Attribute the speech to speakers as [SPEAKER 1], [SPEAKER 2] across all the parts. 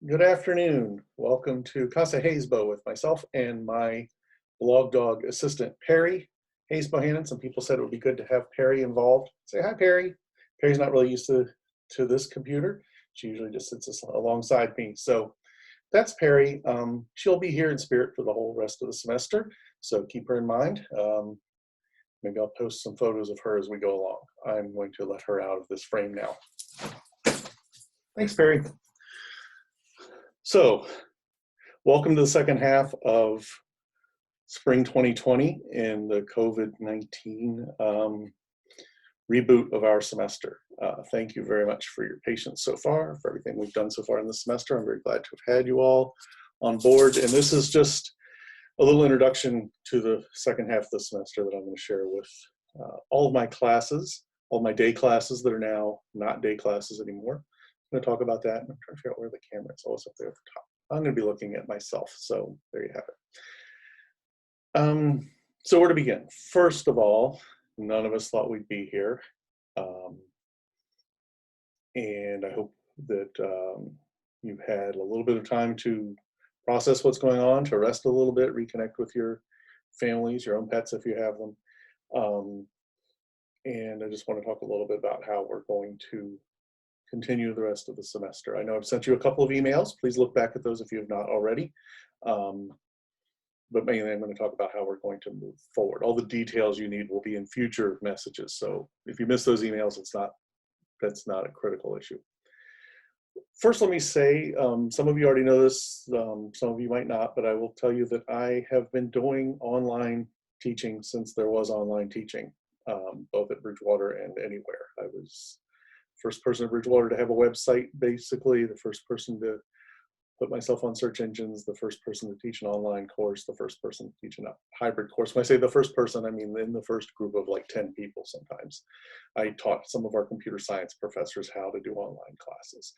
[SPEAKER 1] Good afternoon. Welcome to Casa Hayes-Boh with myself and my blog dog assistant, Perry Hayes-Bohanan. Some people said it would be good to have Perry involved. Say hi, Perry. Perry's not really used to this computer. She usually just sits alongside me. So that's Perry. She'll be here in spirit for the whole rest of the semester. So keep her in mind. Maybe I'll post some photos of her as we go along. I'm going to let her out of this frame now. Thanks, Perry. So, welcome to the second half of spring 2020 and the COVID-19 reboot of our semester. Thank you very much for your patience so far, for everything we've done so far in the semester. I'm very glad to have had you all on board. And this is just a little introduction to the second half of the semester that I'm going to share with all of my classes, all my day classes that are now not day classes anymore. I'm going to talk about that, and I'm trying to figure out where the camera is. Oh, it's up there at the top. I'm going to be looking at myself, so there you have it. So where to begin? First of all, none of us thought we'd be here, and I hope that you've had a little bit of time to process what's going on, to rest a little bit, reconnect with your families, your own pets if you have them, and I just want to talk a little bit about how we're going to continue the rest of the semester. I know I've sent you a couple of emails. Please look back at those if you have not already. But mainly I'm going to talk about how we're going to move forward. All the details you need will be in future messages. So if you miss those emails, that's not a critical issue. First, let me say, some of you already know this, some of you might not, but I will tell you that I have been doing online teaching since there was online teaching, both at Bridgewater and anywhere. I was first person at Bridgewater to have a website, basically, the first person to put myself on search engines, the first person to teach an online course, the first person to teach a hybrid course. When I say the first person, I mean in the first group of like 10 people sometimes. I taught some of our computer science professors how to do online classes.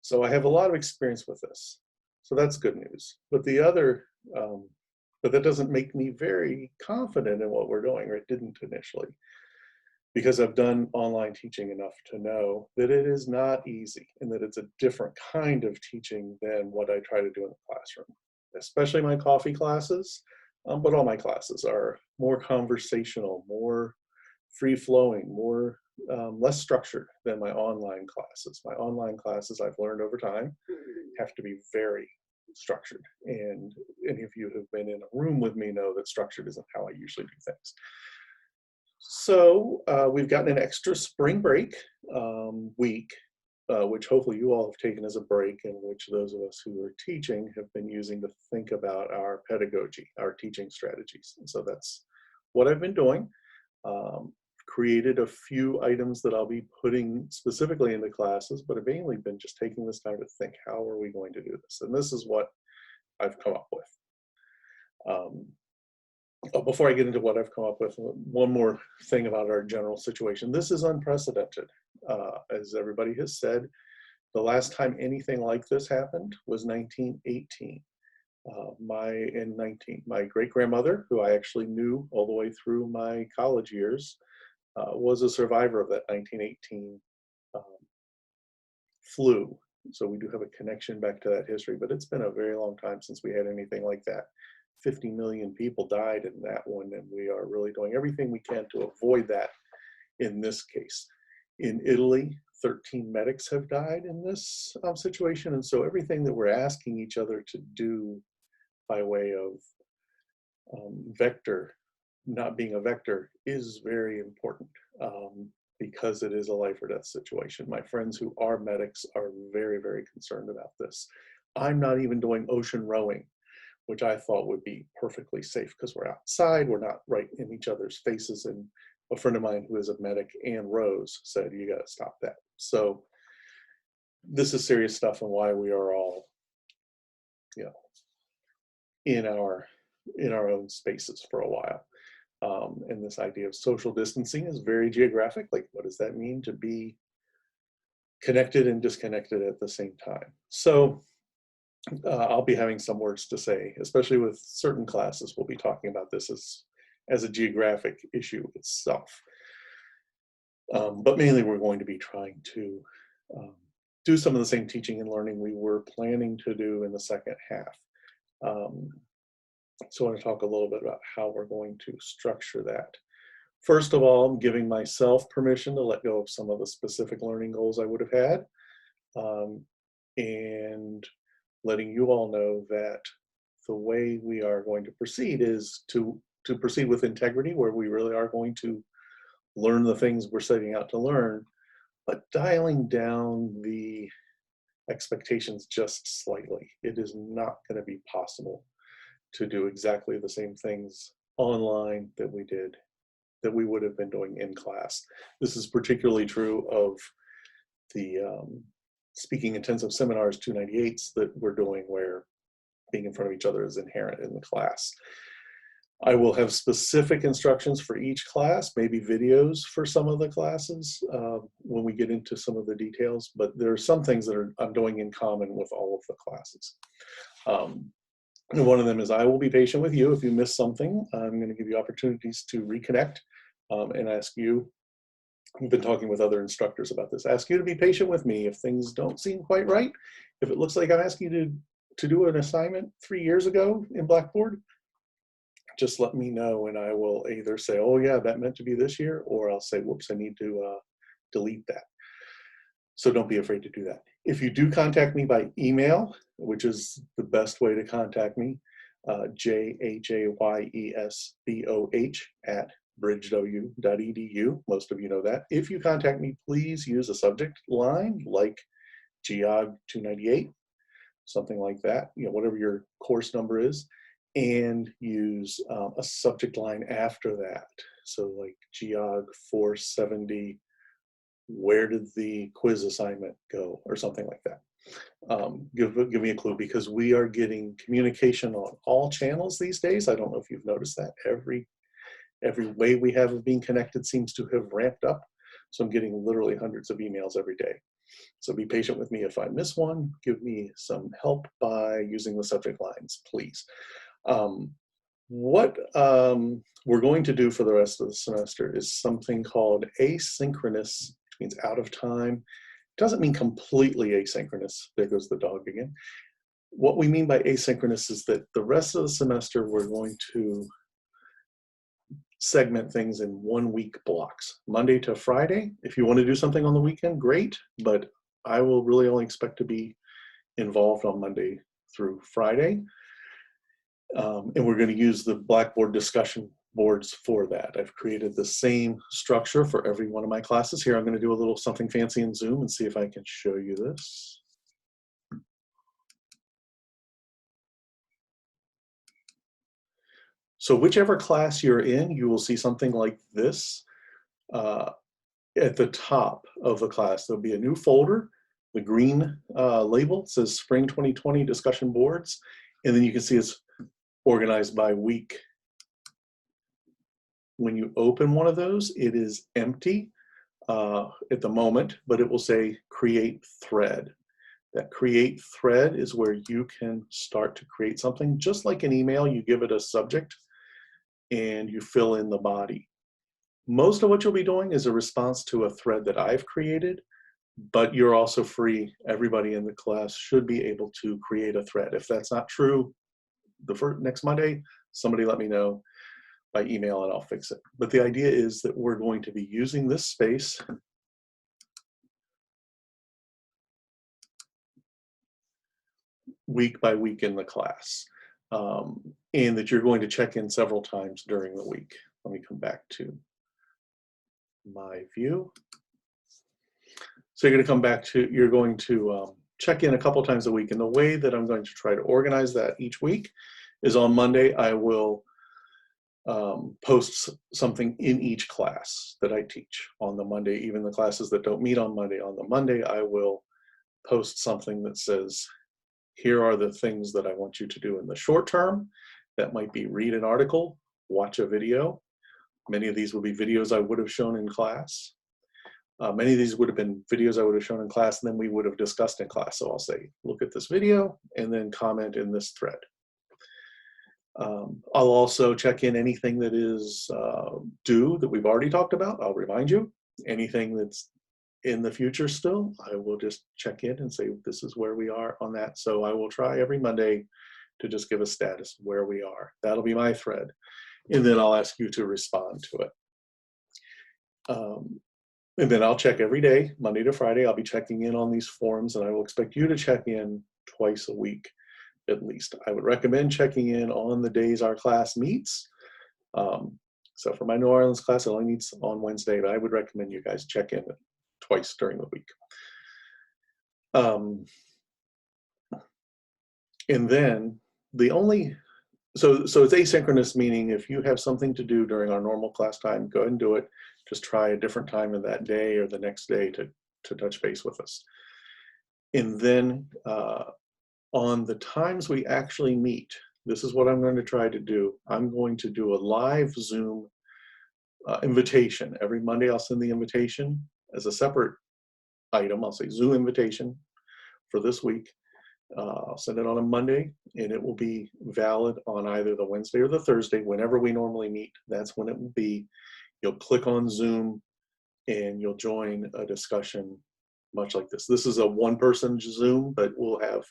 [SPEAKER 1] So I have a lot of experience with this. So that's good news. But but that doesn't make me very confident in what we're doing, or it didn't initially, because I've done online teaching enough to know that it is not easy and that it's a different kind of teaching than what I try to do in the classroom, especially my coffee classes, but all my classes are more conversational, more free-flowing, more less structured than my online classes. My online classes, I've learned over time, have to be very structured. And any of you who've been in a room with me know that structured isn't how I usually do things. So we've gotten an extra spring break week, which hopefully you all have taken as a break, and which those of us who are teaching have been using to think about our pedagogy, our teaching strategies. And so that's what I've been doing. Created a few items that I'll be putting specifically into classes, but I've mainly been just taking this time to think, how are we going to do this? And this is what I've come up with. Before I get into what I've come up with, one more thing about our general situation. This is unprecedented. As everybody has said, the last time anything like this happened was 1918. My great-grandmother, who I actually knew all the way through my college years, was a survivor of that 1918 flu. So we do have a connection back to that history, but it's been a very long time since we had anything like that. 50 million people died in that one, and we are really doing everything we can to avoid that in this case. In Italy, 13 medics have died in this situation, and so everything that we're asking each other to do by way of vector, not being a vector, is very important because it is a life or death situation. My friends who are medics are very, very concerned about this. I'm not even doing ocean rowing, which I thought would be perfectly safe because we're outside, we're not right in each other's faces. And a friend of mine who is a medic and rows said, you got to stop that. So this is serious stuff, and why we are all, in our own spaces for a while. And this idea of social distancing is very geographic. Like, what does that mean to be connected and disconnected at the same time? So I'll be having some words to say, especially with certain classes. We'll be talking about this as a geographic issue itself. But mainly we're going to be trying to do some of the same teaching and learning we were planning to do in the second half. So I want to talk a little bit about how we're going to structure that. First of all, I'm giving myself permission to let go of some of the specific learning goals I would have had, and letting you all know that the way we are going to proceed is to proceed with integrity, where we really are going to learn the things we're setting out to learn, but dialing down the expectations just slightly. It is not going to be possible to do exactly the same things online that we would have been doing in class. This is particularly true of the speaking intensive seminars 298s that we're doing, where being in front of each other is inherent in the class. I will have specific instructions for each class, maybe videos for some of the classes when we get into some of the details, but there are some things that I'm doing in common with all of the classes. And one of them is I will be patient with you. If you miss something, I'm going to give you opportunities to reconnect and ask you. We've been talking with other instructors about this. Ask you to be patient with me if things don't seem quite right. If it looks like I'm asking you to do an assignment 3 years ago in Blackboard, just let me know and I will either say, oh yeah, that meant to be this year, or I'll say, whoops, I need to delete that. So don't be afraid to do that. If you do contact me by email, which is the best way to contact me, jhayesboh@bridgew.edu. Most of you know that. If you contact me, please use a subject line like Geog 298, something like that, whatever your course number is, and use a subject line after that. So like Geog 470, where did the quiz assignment go, or something like that. Give me a clue, because we are getting communication on all channels these days. I don't know if you've noticed that. Every way we have of being connected seems to have ramped up. So I'm getting literally hundreds of emails every day. So be patient with me if I miss one. Give me some help by using the subject lines, please. What we're going to do for the rest of the semester is something called asynchronous, which means out of time. It doesn't mean completely asynchronous. There goes the dog again. What we mean by asynchronous is that the rest of the semester we're going to segment things in 1 week blocks, Monday to Friday. If you want to do something on the weekend, great, but I will really only expect to be involved on Monday through Friday. And we're going to use the Blackboard discussion boards for that. I've created the same structure for every one of my classes. Here I'm going to do a little something fancy in Zoom and see if I can show you this. So whichever class you're in, you will see something like this at the top of the class. There'll be a new folder. The green label says Spring 2020 Discussion Boards. And then you can see it's organized by week. When you open one of those, it is empty at the moment, but it will say Create Thread. That Create Thread is where you can start to create something. Just like an email, you give it a subject and you fill in the body. Most of what you'll be doing is a response to a thread that I've created, but you're also free. Everybody in the class should be able to create a thread. If that's not true, next Monday, somebody let me know by email and I'll fix it. But the idea is that we're going to be using this space week by week in the class, and that you're going to check in several times during the week. Let me come back to my view. So you're going to check in a couple times a week. And the way that I'm going to try to organize that each week is on Monday, I will post something in each class that I teach on the Monday. Even the classes that don't meet on the Monday, I will post something that says, here are the things that I want you to do in the short term. That might be read an article, watch a video. Many of these will be videos I would have shown in class. Many of these would have been videos I would have shown in class, and then we would have discussed in class. So I'll say, look at this video, and then comment in this thread. I'll also check in anything that is due that we've already talked about. I'll remind you. Anything that's in the future still, I will just check in and say, this is where we are on that. So I will try every Monday to just give a status of where we are. That'll be my thread. And then I'll ask you to respond to it. And then I'll check every day, Monday to Friday. I'll be checking in on these forums, and I will expect you to check in twice a week at least. I would recommend checking in on the days our class meets. So for my New Orleans class, it only meets on Wednesday, but I would recommend you guys check in twice during the week. And then so it's asynchronous, meaning if you have something to do during our normal class time, go ahead and do it. Just try a different time of that day or the next day to touch base with us. And then on the times we actually meet, this is what I'm going to try to do. I'm going to do a live Zoom invitation. Every Monday I'll send the invitation as a separate item. I'll say Zoom invitation for this week. I'll send it on a Monday, and it will be valid on either the Wednesday or the Thursday, whenever we normally meet. That's when it will be. You'll click on Zoom and you'll join a discussion much like this. This is a one-person Zoom, but we'll have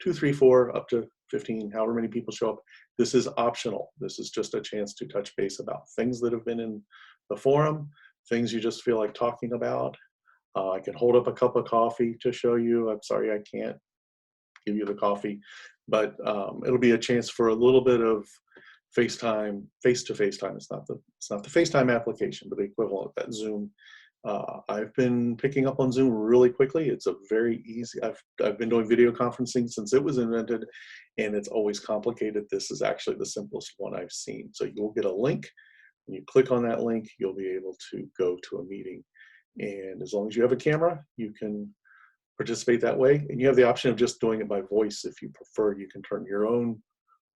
[SPEAKER 1] 2, 3, 4, up to 15, however many people show up. This is optional. This is just a chance to touch base about things that have been in the forum, things you just feel like talking about. I can hold up a cup of coffee to show you. I'm sorry I can't give you the coffee, but it'll be a chance for a little bit of FaceTime, face-to-face time. It's not the FaceTime application, but the equivalent of that Zoom. I've been picking up on Zoom really quickly. It's a very easy, I've been doing video conferencing since it was invented, and it's always complicated. This is actually the simplest one I've seen. So you'll get a link. When you click on that link, you'll be able to go to a meeting. And as long as you have a camera, you can participate that way. And you have the option of just doing it by voice if you prefer. You can turn your own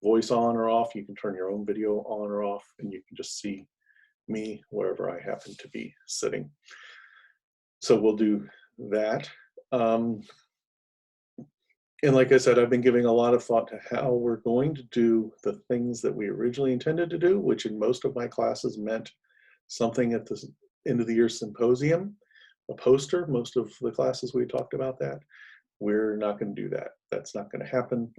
[SPEAKER 1] voice on or off. You can turn your own video on or off, and you can just see me wherever I happen to be sitting. So we'll do that. And like I said, I've been giving a lot of thought to how we're going to do the things that we originally intended to do, which in most of my classes meant something at the end of the year symposium, a poster. Most of the classes we talked about that. We're not going to do that. That's not going to happen.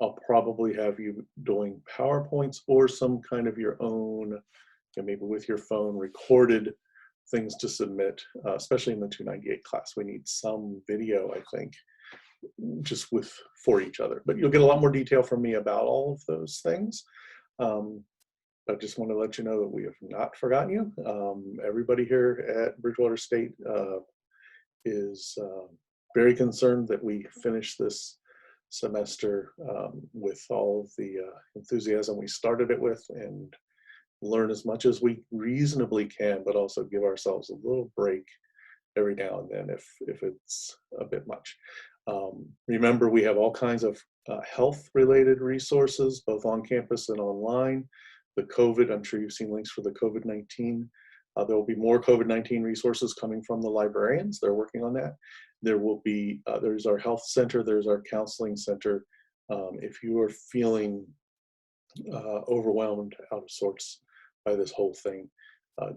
[SPEAKER 1] I'll probably have you doing PowerPoints or some kind of your own, maybe with your phone, recorded things to submit, especially in the 298 class. We need some video, I think, just for each other. But you'll get a lot more detail from me about all of those things. I just want to let you know that we have not forgotten you. Everybody here at Bridgewater State is very concerned that we finish this semester with all of the enthusiasm we started it with, and learn as much as we reasonably can, but also give ourselves a little break every now and then if it's a bit much. Remember, we have all kinds of health-related resources, both on campus and online. The COVID, I'm sure you've seen links for the COVID-19. There will be more COVID-19 resources coming from the librarians. They're working on that. There will be, there's our health center, there's our counseling center. If you are feeling overwhelmed, out of sorts by this whole thing,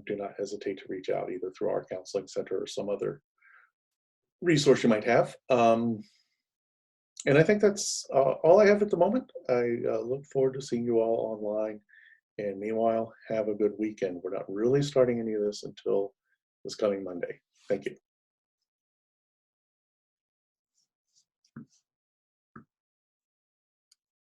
[SPEAKER 1] do not hesitate to reach out either through our counseling center or some other resource you might have. And I think that's all I have at the moment. I look forward to seeing you all online. And meanwhile, have a good weekend. We're not really starting any of this until this coming Monday. Thank you.